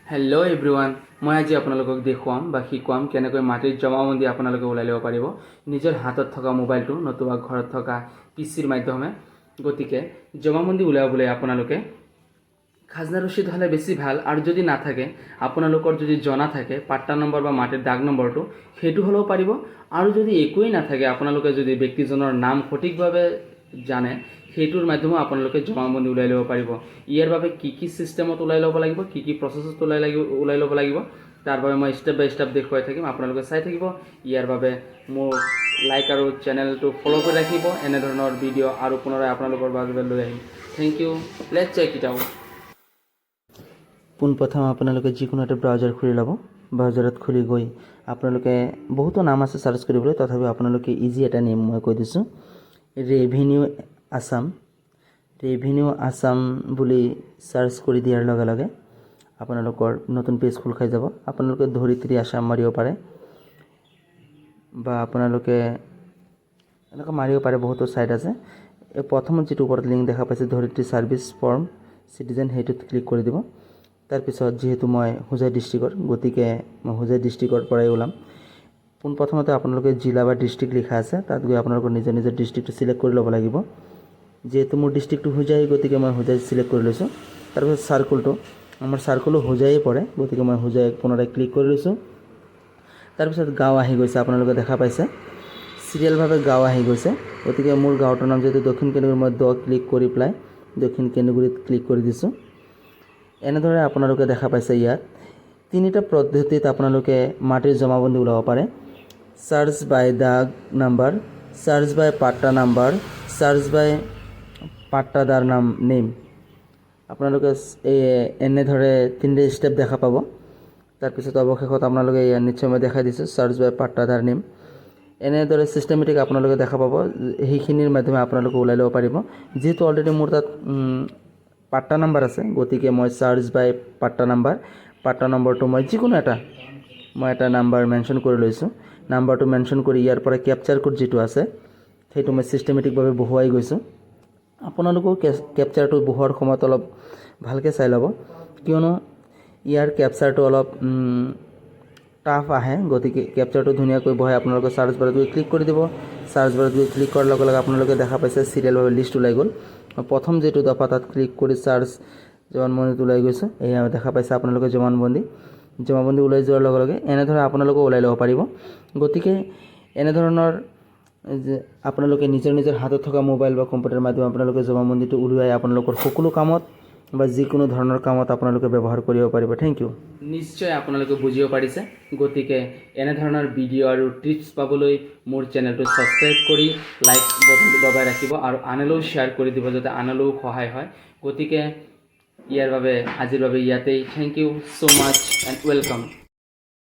Hello' everyone, মই আজি আপোনালোকক দেখুৱাম বা শিকাম কেনেকৈ মাটিৰ জমাবন্দী আপোনালোকে ওলাই ল'ব পাৰিব নিজৰ হাতত থকা মোবাইলটো নতুবা ঘৰত থকা পিচিৰ মাধ্যমে। গতিকে জমাবন্দী উলিয়াবলৈ আপোনালোকে খাজনা ৰচিদ হ'লে বেছি ভাল, আৰু যদি নাথাকে আপোনালোকৰ যদি জনা থাকে পাট্টা নম্বৰ বা মাটিৰ দাগ নম্বৰটো সেইটো হ'লেও পাৰিব। আৰু যদি একোৱেই নাথাকে আপোনালোকে যদি ব্যক্তিজনৰ নাম সঠিকভাৱে জানে সেইটোৰ মাধ্যমেও আপোনালোকে জমাবন্দী ওলাই ল'ব পাৰিব। ইয়াৰ বাবে কি চিষ্টেমত ওলাই ল'ব লাগিব, কি প্ৰচেছত ওলাই ল'ব লাগিব তাৰ বাবে মই ষ্টেপ বাই ষ্টেপ দেখুৱাই থাকিম, আপোনালোকে চাই থাকিব। ইয়াৰ বাবে মোৰ লাইক আৰু চেনেলটো ফ'ল' কৰি ৰাখিব। এনেধৰণৰ ভিডিঅ' আৰু পুনৰাই আপোনালোকৰ বাবে লৈ আহিম। Thank you. Let's check it out. পোনপ্ৰথম আপোনালোকে যিকোনো এটা ব্ৰাউজাৰ খুলি ল'ব। ব্ৰাউজাৰত খুলি গৈ আপোনালোকে বহুতো নাম আছে চাৰ্চ কৰিবলৈ, তথাপিও আপোনালোকে ইজি এটা নেম মই কৈ দিছোঁ, ৰেভিনিউ আছাম বুলি চাৰ্চ কৰি দিয়াৰ লগে লগে আপোনালোকৰ নতুন পেজ খোল খাই যাব। আপোনালোকে ধৰিত্ৰী আছাম মাৰিব পাৰে বা আপোনালোকে এনেকৈ মাৰিব পাৰে, বহুতো ছাইট আছে। এই প্ৰথমত যিটো ওপৰত লিংক দেখা পাইছে ধৰিত্ৰী ছাৰ্ভিচ ফৰ্ম চিটিজেন, সেইটোত ক্লিক কৰি দিব। তাৰপিছত যিহেতু মই হোজাই ডিষ্ট্ৰিক্টৰ, গতিকে মই হোজাই ডিষ্ট্ৰিক্টৰ পৰাই ওলাম। পোনপ্ৰথমতে আপোনালোকে জিলা বা ডিষ্ট্ৰিক্ট লিখা আছে, তাত গৈ আপোনালোকৰ নিজৰ ডিষ্ট্ৰিক্টটো চিলেক্ট কৰি ল'ব লাগিব। যিহেতু মোৰ ডিষ্ট্ৰিক্টটো হোজাই, গতিকে মই হোজাই চিলেক্ট কৰি লৈছোঁ। তাৰপিছত চাৰ্কুলটো, আমাৰ চাৰ্কুলো হোজাইয়ে পৰে, গতিকে মই হোজাই পুনৰাই ক্লিক কৰি লৈছোঁ। তাৰপিছত গাঁও আহি গৈছে, আপোনালোকে দেখা পাইছে চিৰিয়েলভাৱে গাঁও আহি গৈছে। গতিকে মোৰ গাঁৱটোৰ নাম যিহেতু দক্ষিণ কেন্দুগুৰি, মই ক্লিক কৰি পেলাই দক্ষিণ কেন্দুগুৰিত ক্লিক কৰি দিছোঁ। এনেদৰে আপোনালোকে দেখা পাইছে ইয়াত তিনিটা পদ্ধতিত আপোনালোকে মাটিৰ জমাবন্দী ওলাব পাৰে: চাৰ্চ বাই দাগ নাম্বাৰ, চাৰ্চ বাই পাট্টা নাম্বাৰ, চাৰ্চ বাই পাট্টাদাৰ নেম। আপোনালোকে এনেদৰে তিনিটা ষ্টেপ দেখা পাব। তাৰপিছত অৱশেষত আপোনালোকে নিশ্চয় মই দেখাই দিছোঁ চাৰ্চ বাই পাট্টাদাৰ নেম। এনেদৰে ছিষ্টেমেটিক আপোনালোকে দেখা পাব, সেইখিনিৰ মাধ্যমে আপোনালোকে ওলাই ল'ব পাৰিব। যিহেতু অলৰেডি মোৰ তাত পাট্টা নাম্বাৰ আছে, গতিকে মই চাৰ্চ বাই পাট্টা নম্বৰটো মই যিকোনো এটা নাম্বাৰ মেনশ্যন কৰি লৈছোঁ। নাম্বাৰটো মেনশ্যন কৰি ইয়াৰ পৰা কেপচাৰ কোড যিটো আছে সেইটো মই ছিষ্টেমেটিকভাৱে বহুৱাই গৈছোঁ। আপোনালোকেও কেপচাৰটো বহুৱাৰ সময়ত অলপ ভালকৈ চাই ল'ব, কিয়নো ইয়াৰ কেপচাৰটো অলপ টাফ আহে। গতিকে কেপচাৰটো ধুনীয়াকৈ বহাই আপোনালোকে চাৰ্চ বাৰত গৈ ক্লিক কৰি দিব। চাৰ্চ বাৰত গৈ ক্লিক কৰাৰ লগে লগে আপোনালোকে দেখা পাইছে চিৰিয়েলভাৱে লিষ্ট ওলাই গ'ল। প্ৰথম যিটো দফা তাত ক্লিক কৰি চাৰ্চ জমাবন্দীত ওলাই গৈছে, এয়া দেখা পাইছে আপোনালোকে জমাবন্দী ওলাই যোৱাৰ লগে লগে এনেদৰে আপোনালোকেও ওলাই ল'ব পাৰিব। গতিকে এনেধৰণৰ যে আপোনালোকে নিজৰ হাতত থকা মোবাইল বা কম্পিউটাৰ মাধ্যমে আপোনালোকে জমাবন্দীটো উলিয়াই আপোনালোকৰ সকলো কামত বা যিকোনো ধৰণৰ কামত আপোনালোকে ব্যৱহাৰ কৰিব পাৰিব। Thank you. নিশ্চয় আপোনালোকে বুজিব পাৰিছে। গতিকে এনেধৰণৰ ভিডিঅ' আৰু টিপছ পাবলৈ মোৰ চেনেলটো ছাবস্ক্ৰাইব কৰি লাইক বটনটো দবাই ৰাখিব আৰু আনলৈও শ্বেয়াৰ কৰি দিব, যাতে আনলৈও সহায় হয়। গতিকে আজিৰ বাবে ইয়াতেই। Thank you so' much and welcome.